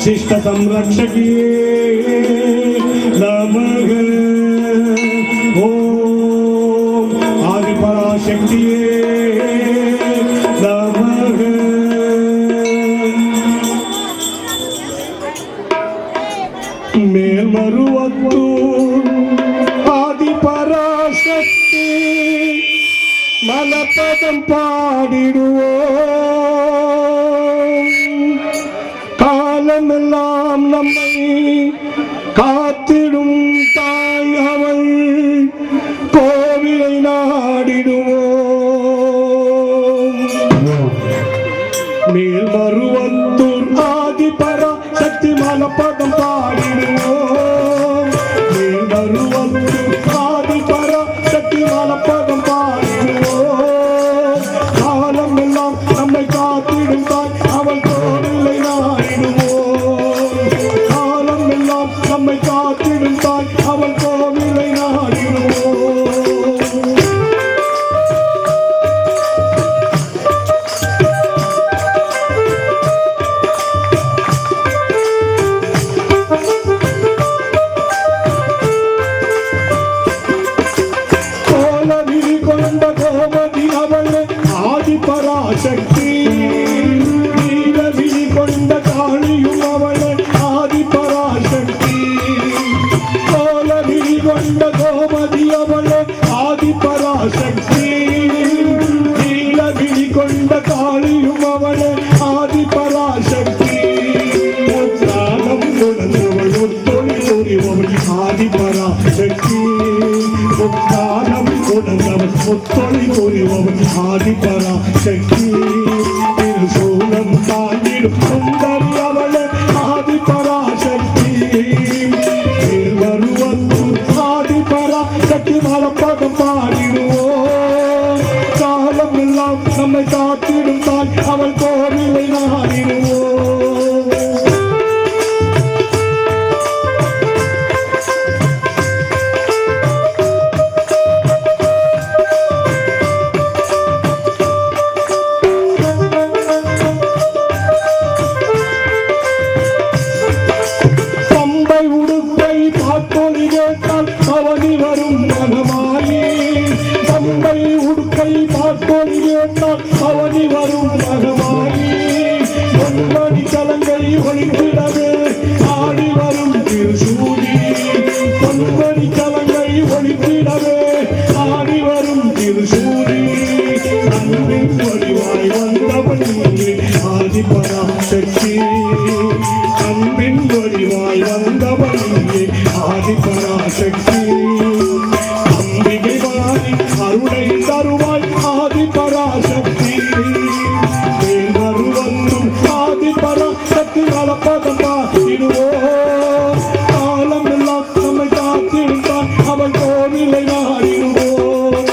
शिष्ट संरक्षकिये नमः। ओम आदिपराशक्तिये नमः। मेलमरुवत्तूर आदिपराशक्ति मलपदम पाडिடுவோம் காலமெல்லாம் நம்மை காத்திடும் தாய் அவள் கோவிலை நாடிடுவோம் மேல்மருவத்தூர் ஆதிபரா சக்தி மலப்பதம் பாடிடுவோம் மேல்மருவத்தூர் ஆதிபரா சக்தி மலப்பதம் பாடிடுவோம் காலமெல்லாம் நம்மை காத்திடும் தாய் அவள் கோவிலை நாடிடுவோம் காலமெல்லாம் நம்மை காத்திடும் தாய் அவள் கோவிலை நாடிடுவோம் ஆதிபராசக்தி நீலவிழி கொண்ட காளியும் அவளே ஆதிபராசக்தி கோலவிழி கொண்ட கோமதி அவளே ஆதிபராசக்தி நீலவிழி கொண்ட காளியும் அவளே ஆதிபராசக்தி முத்தானம் கொடுத்தவள் ஒத்தொழில் புரிபவள் ஆதிபராசக்தி முத்தானம் கொடுத்தவள் ஒத்தொழில் புரிபவள் ஆதிபராசக்தி திருசூலம் தாங்கிடும் சுந்தரி அவளே ஆதிபராசக்தி வருவத்தூர் ஆதிபராசக்தி மலப்பதம் பாடிடுவோம் காலம் எல்லாம் நம்மை காத்திடும் தாய் அவள் கோவிலை நாடிடுவோம் அவனி வரும் மகமாயி தம்பை உடுக்கை பார்ப்போம் கேட்டால் அவனி வரும் மகமாயி பொன்மணி கலங்கை ஒளிந்திடவே ஆடி வரும் திருசூடி பொன்மணி கலங்கை ஒளிந்திடவே ஆடி வரும் திருசூடி அன்பின் வடிவாய் வந்தவன் ஆதிபராசக்தி அன்பின் வடிவாய் வந்தவன் ஆதிபராசக்தி அம்பிகை வாரி அருளை தருவாய் ஆதிபராசக்தி வருவந்தும் ஆதிபராசக்தி மலப்பதம் பாடிடுவோம் காலம் எல்லாம் நம்மை காத்திருந்தான் அவள் கோவிலை நாடிடுவோம்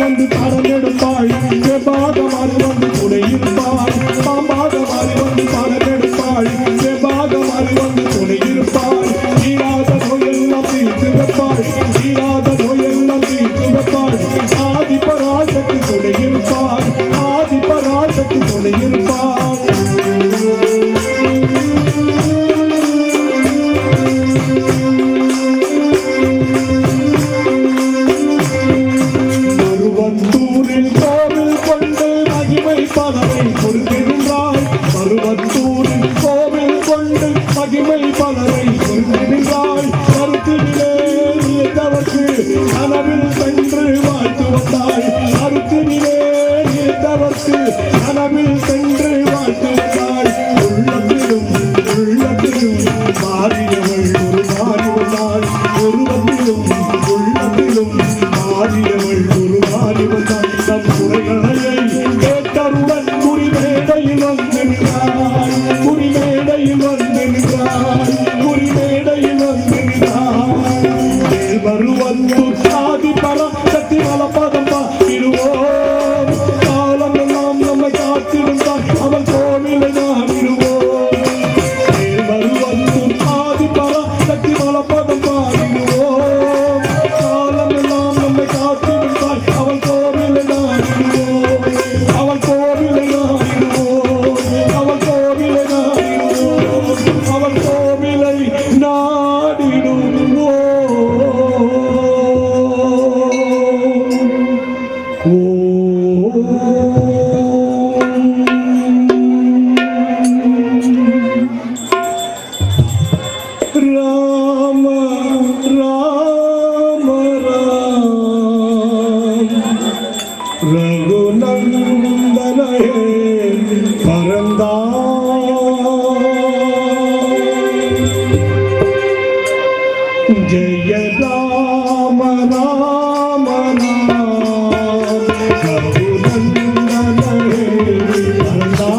வந்து பரந்தெடுப்பாள் செவ்வாகமாறி வந்து துணையிருப்பாள் பாம்பாகமாறி வந்து பரந்தெடுப்பாள் செவ்வாகமாறி வந்து துணையிருப்பாள் தீராத நோயெல்லாம் தீர்த்து வைப்பாள் தீராத நோயெல்லாம் தீர்த்து வைப்பாள் ஆதிபராசக்தி துணையிருப்பாள் மாறியவள் ஒரு மாறி வந்தாள் நம் குறைகளை கேட்டருடன் குறிமேடையில் வந்து நின்றாள் குறிமேடையில் வந்து நின்றாள் குறிமேடையில் வந்து நின்றாள் வருவது ஆதி பலம் சக்தி மலப்பதம் பாடுவோம் காலம் எல்லாம் நம்மை காத்திருந்தால் அவன் கோவிலை நாடிடுவோம் வருவது ஆதி பலம் சக்தி மலப்பதம் பாடுவோம் காலம் எல்லாம் நம்மை காத்திருந்தால் அவன் கோவிலை நாடிடுவோம் அவன் கோவிலை நாடிடுவோம் அவன் கோவிலை நாடிடுவோம் அவன் கோவிலை நாடிடுவோம். ராம ராம ராம் ரகுநந்தனயே பரந்தா ஜெய ராம ராம ராம் ரகுநந்தனயே பரந்தா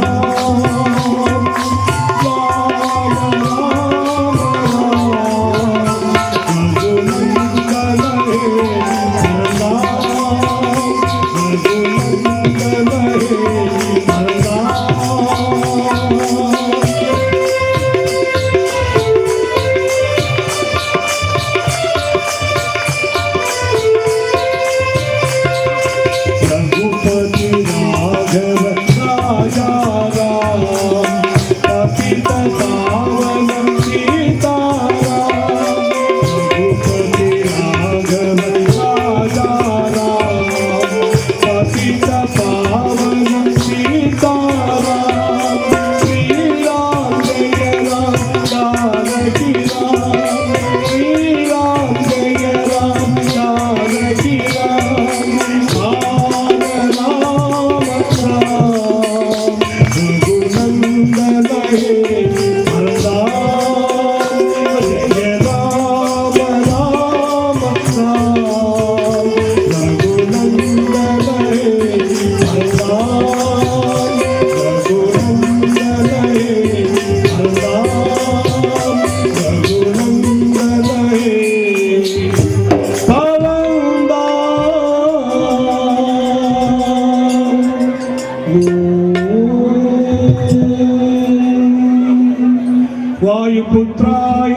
वायुपुत्राय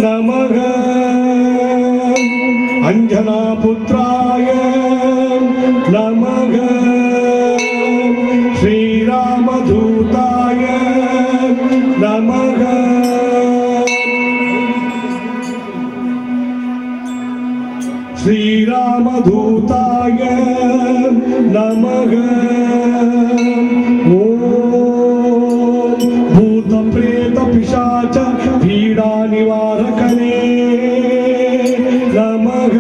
नमः अंजनापुत्राय नमः श्रीरामदूताय नमः श्रीरामदूताय नमः पिशाच पीडा निवारकने नमः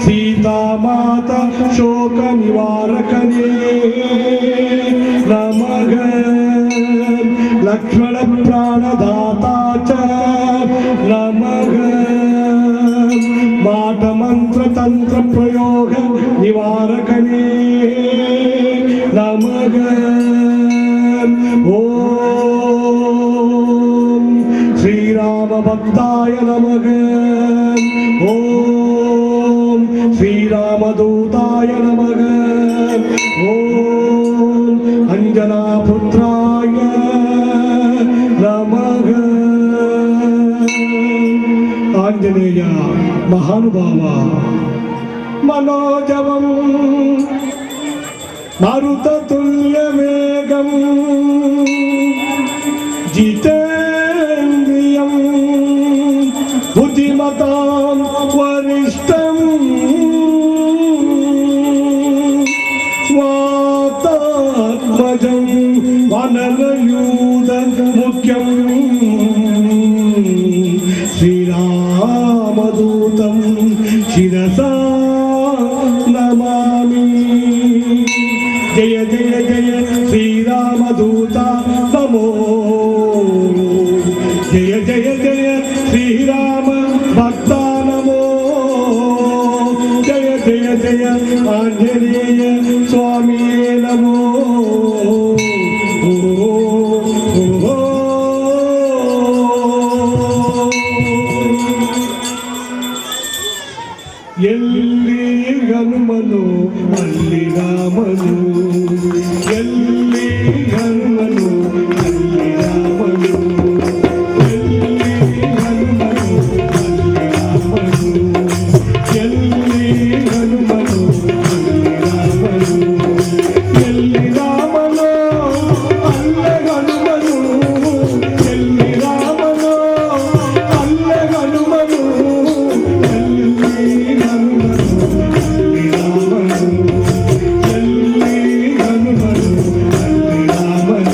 सीता माता शोक निवारकने नमः लक्ष्मण प्राणदाता च नमः माट मंत्र तंत्र प्रयोग निवारकने नमः ओम श्रीराम भक्ताय नमः ओम श्रीरामदूताय नमः ओम अंजनापुत्राय नमः आंजनेय महानुभाव मनोजवं मारुततुल्यवेगं जितेन्द्रियं बुद्धिमतां वरिष्ठं स्वात्मजं वनरयूथमुख्यं श्रीरामदूतं शिरसा नमामि। जय जय जय श्रीरामदूता नमो जय जय जय श्रीराम भक्ता नमो। ಎಲ್ಲಿ ಹನುಮನು ಅಲ್ಲಿ ರಾಮನು, ಎಲ್ಲಿ ಹನುಮನು ಅಲ್ಲಿ ರಾಮನು, ಎಲ್ಲಿ ಹನುಮನು ಅಲ್ಲಿ ರಾಮನು, ಎಲ್ಲಿ ಹನುಮನು ಅಲ್ಲಿ ರಾಮನು, ಎಲ್ಲಿ ರಾಮನು ಅಲ್ಲೇ ಹನುಮನು, ಎಲ್ಲಿ ರಾಮನು ಅಲ್ಲೇ ಹನುಮನು, ಎಲ್ಲಿ ಹನುಮನು ಅಲ್ಲಿ ರಾಮನು, ಎಲ್ಲಿ ಹನುಮನು ಅಲ್ಲಿ ರಾಮನು.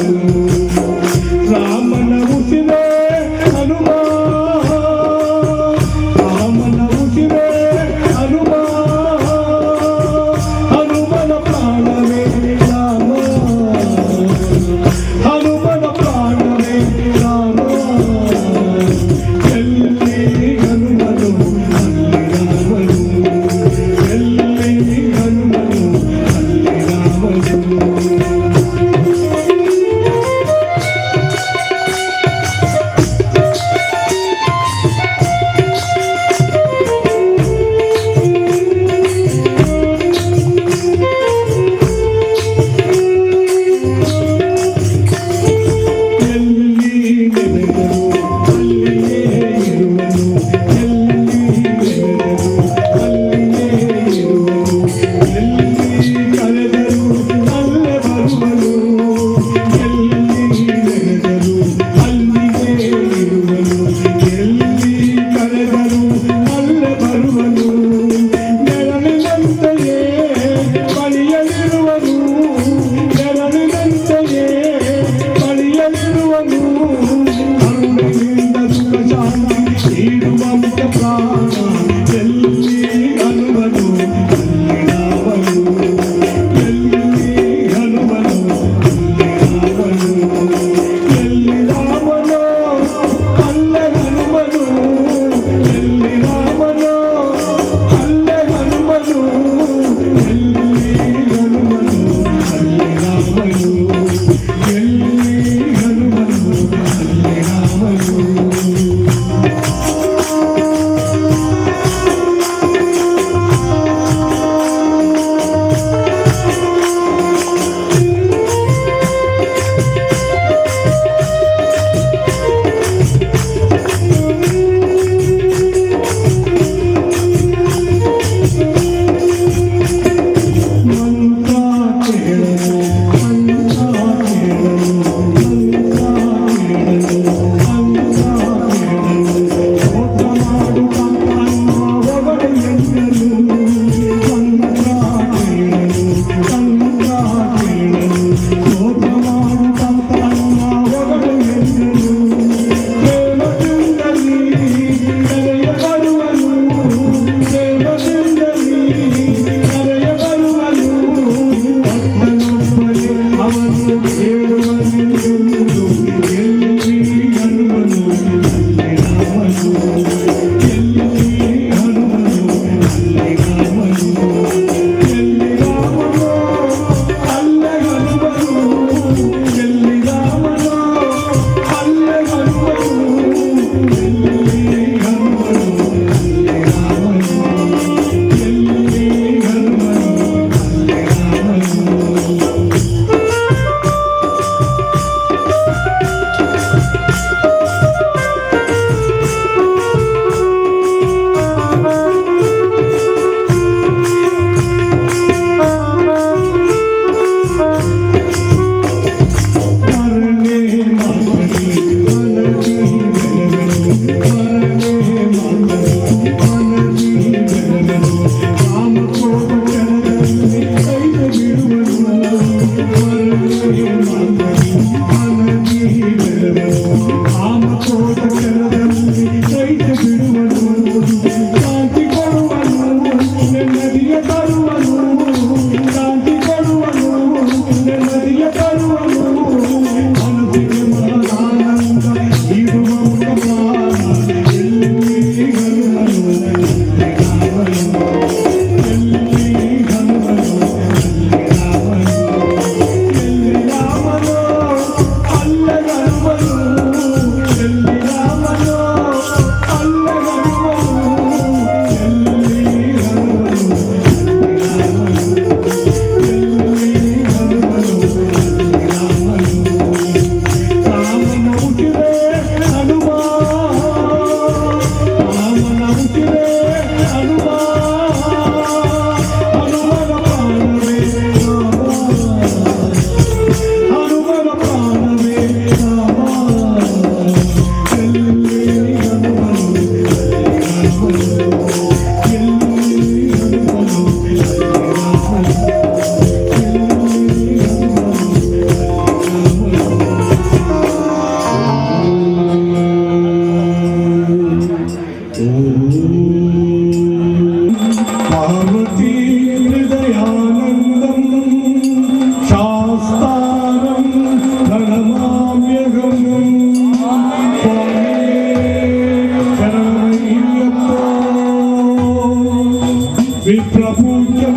విప్రపూజ్యం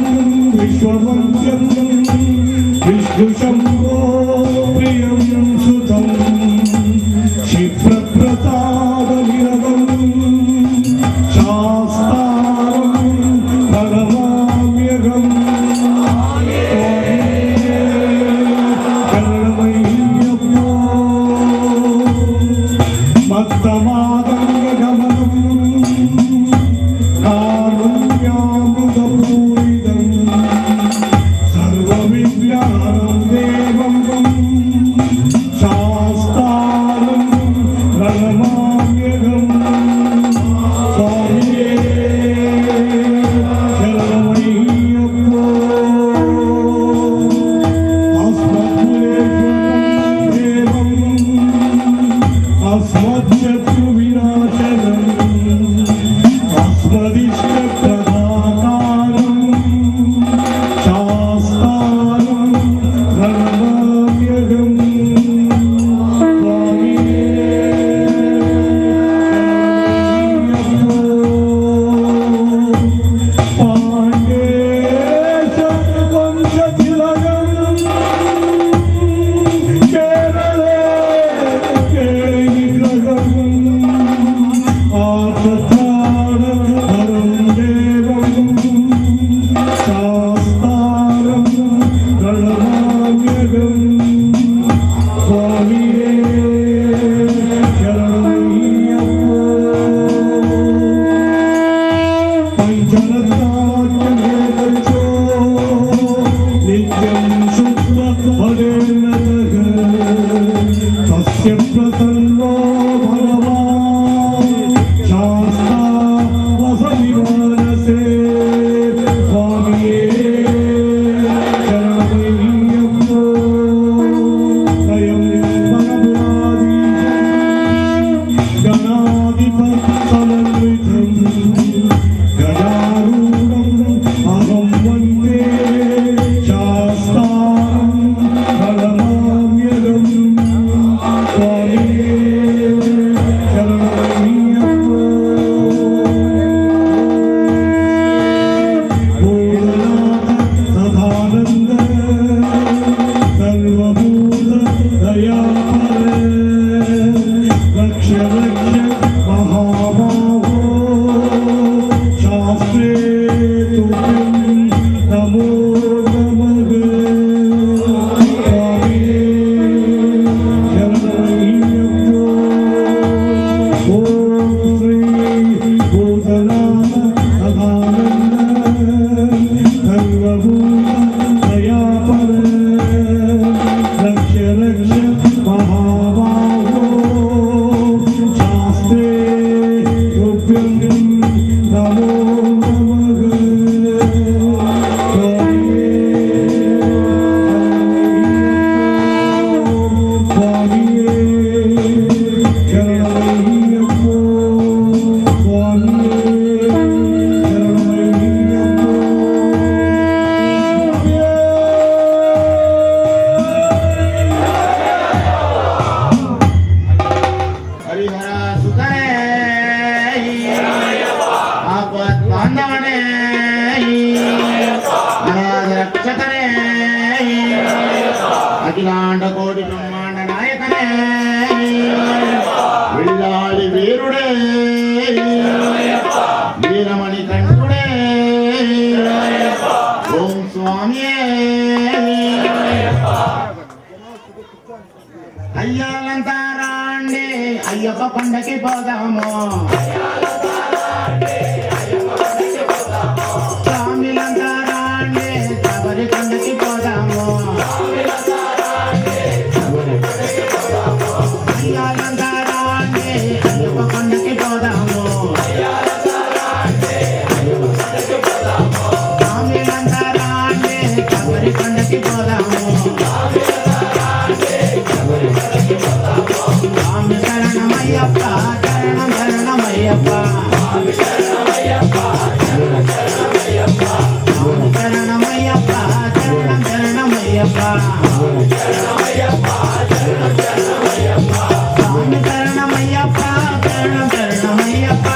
విశ్వవంద్యం విష్ణు శంభో ప్రియం సుతం క్షిప్రప్రసాద విరగం శాస్త్రం పరమామ్యగం శరణమయ్యప్పో మత్తమాదంగ గమనం కారుణ్యామృతపూరితం సర్వవిద్యానం దేవం శాస్త్రం ప్రణమామ్యగం స్వామియే శరణమయ్యప్పో అస్మద్గులేశం దేవం అస్మద్శత్రు వినాశనం అస్మదిష్టప్రదాతారం శాస్త్రం ప్రణమామ్యగం స్వామియే శరణమయ్యప్పో పాండేశ వంశతిలకం కేరళే కేనిగ్రహం ఆచతారం దేవం శాస్త్రం ప్రణమామ్యగం స్వామియే శరణమయ్యప్పో పంచరత్నాఖ్యమేతచ్చో నిత్యం శుద్ధఫలేనతః తస్య ప్రసన్నో భగవాన్ శాస్త్రావసవిమానసే స్వామియే శరణమయ్యప్పో స్వయం పరమనాదీశం గణాధిపతమన్వితం గజారూఢం అహం వందే శాస్త్రం ప్రణమామ్యగం స్వామియే శరణమయ్యప్పో భూతనాథ సదానంద సర్వభూత దయాపర రక్ష రక్ష మహాబాహో శాస్త్రే తుభ్యం నమో నమః స్వామియే శరణమయ్యప్పో ఓం శ్రీ భూతనాథ సదానంద సర్వభూత దయాపర రక్ష రక్ష మహాబాహో శాస్త్రే తుభ్యం నమో నమః స్వామియే స్వామియే శరణమయ్యప్పో స్వామియే శరణమయ్యప్పో హరిహర సుతనే ఆపత్ బాంధవనే అనాథ రక్షకనే అఖిలాండ కోటి బ్రహ్మాండ నాయకనే విల్లాలి వీరుడే వీరమణి కంఠుడే ఓం స్వామియే అయ్యాలంతా రాండి అయ్యప్ప కొండకి పోదాము స్వామిలంతా రాండి శబరి కొండకి పోదాము అయ్యాలంతా రాండి అయ్యప్ప కొండకి పోదాము స్వామిలంతా రాండి శబరి కొండకి పోదాము స్వామి శరణమయ్యప్ప శరణం శరణమయ్యప్ప స్వామి శరణమయ్యప్ప శరణం శరణమయ్యప్ప శరణం శరణమయ్యప్ప స్వామి శరణమయ్యప్ప శరణం శరణమయ్యప్ప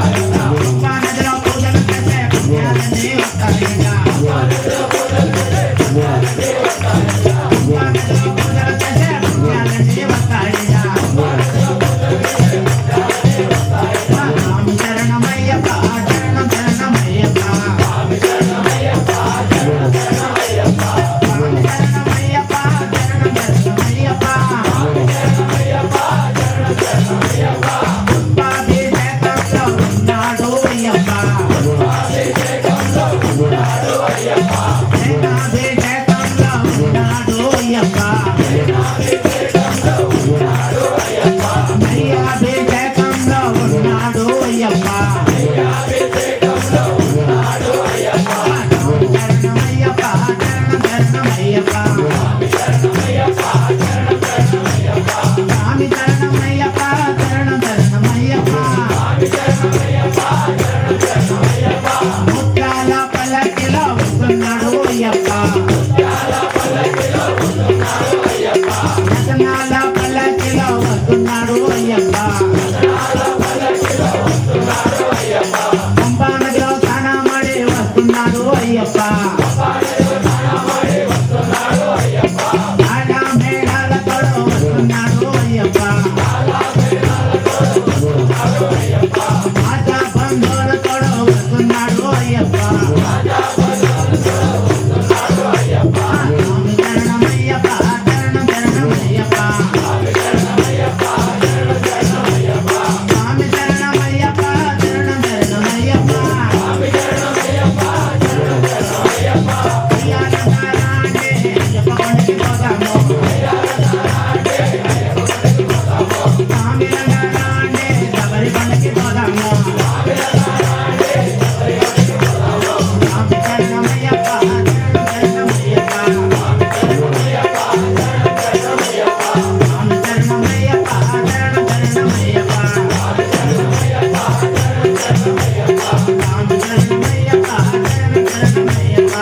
పంపా నదిలో పూజలు చేసే పుణ్యాలన్నీ వస్తాయిగా. పంపా నదిలో పూజలు చేసే పుణ్యాలన్నీ వస్తాయిగా. స్వామి శరణమయ్యప్ప శరణం శరణమయ్యప్ప. స్వామి శరణమయ్యప్ప శరణం శరణమయ్యప్ప. పుష్పాభిషేకంలో ఉన్నాడు అయ్యప్ప. జటాభిషేకంలో ఉన్నాడు అయ్యప్ప. నయ్యాభిషేకంలో ఉన్నాడు అయ్యప్ప. శరణమయ్యప్ప శరణం శరణమయ్యప్ప. స్వామి శరణమయ్యప్ప శరణం శరణమయ్యప్ప. ముత్యాల పల్లకిలో వస్తున్నాడు అయ్యప్ప. రతనాల పల్లకిలో వస్తున్నాడు అయ్యప్ప. పంపా నదిలో స్నానమాడి వస్తున్నాడు అయ్యప్ప. ఆడా మేళాలతో వస్తున్నాడు అయ్యప్ప. ఆశా బంధువులతో వస్తున్నాడు అయ్యప్ప. స్వామి శరణమయ్యప్ప శరణం శరణమయ్యప్ప. స్వామి శరణమయ్యప్ప శరణం శరణమయ్యప్ప. అయ్యాలంటారాంటే అయ్యప్ప కొండకి పోదాము. స్వామి రంగారాంటే శబరి కొండకి పోదాము. స్వామి శరణమయ్యప్ప శరణం శరణమయ్యప్ప. స్వామి శరణమయ్యప్ప శరణం శరణమయ్యప్ప. స్వామి శరణమయ్యప్ప శరణం శరణమయ్యప్ప.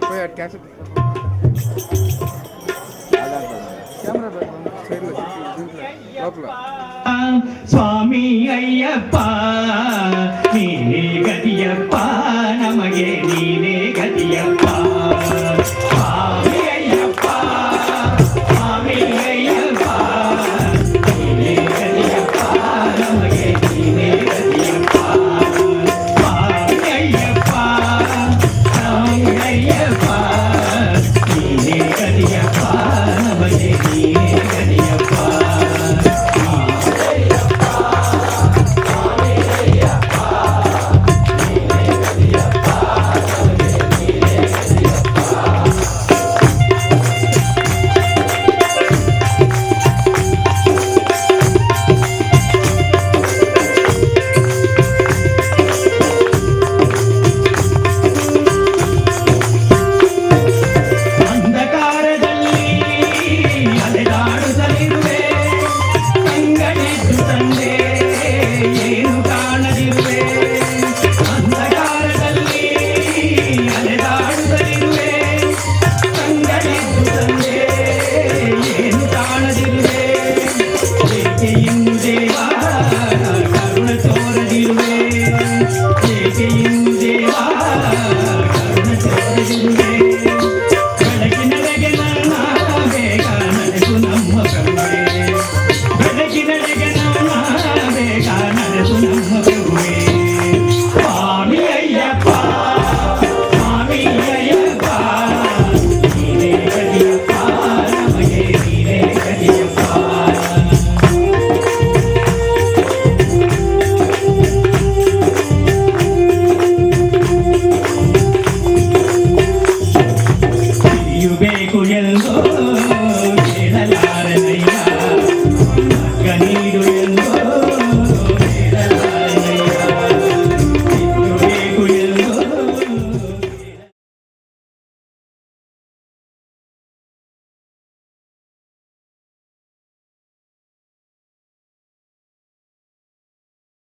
పోయి క్యాన్సర్ కెమెరా సైడ్లో లోపల. ಸ್ವಾಮಿ ಅಯ್ಯಪ್ಪ ನೀನೇ ಗತಿಯಪ್ಪ ನಮಗೆ ನೀನೇ ಗತಿಯಪ್ಪ ಸ್ವಾಮಿ ಅಯ್ಯಪ್ಪ ಸ್ವಾಮಿ ಅಯ್ಯಪ್ಪ ನೀನೇ ಗತಿಯಪ್ಪ ನಮಗೆ ನೀನೇ ಗತಿಯಪ್ಪ ಸ್ವಾಮಿ ಅಯ್ಯಪ್ಪ ಸ್ವಾಮಿ ಅಯ್ಯಪ್ಪ ನೀನೇ ಗತಿಯಪ್ಪ ನಮಗೆ ನೀನೇ ಗತಿಯಪ್ಪ ಅಲೆದಾಡುತ್ತಲಿರುವೆ ಸಂಗಡಿದ್ದು ತಂದೆ ಏನು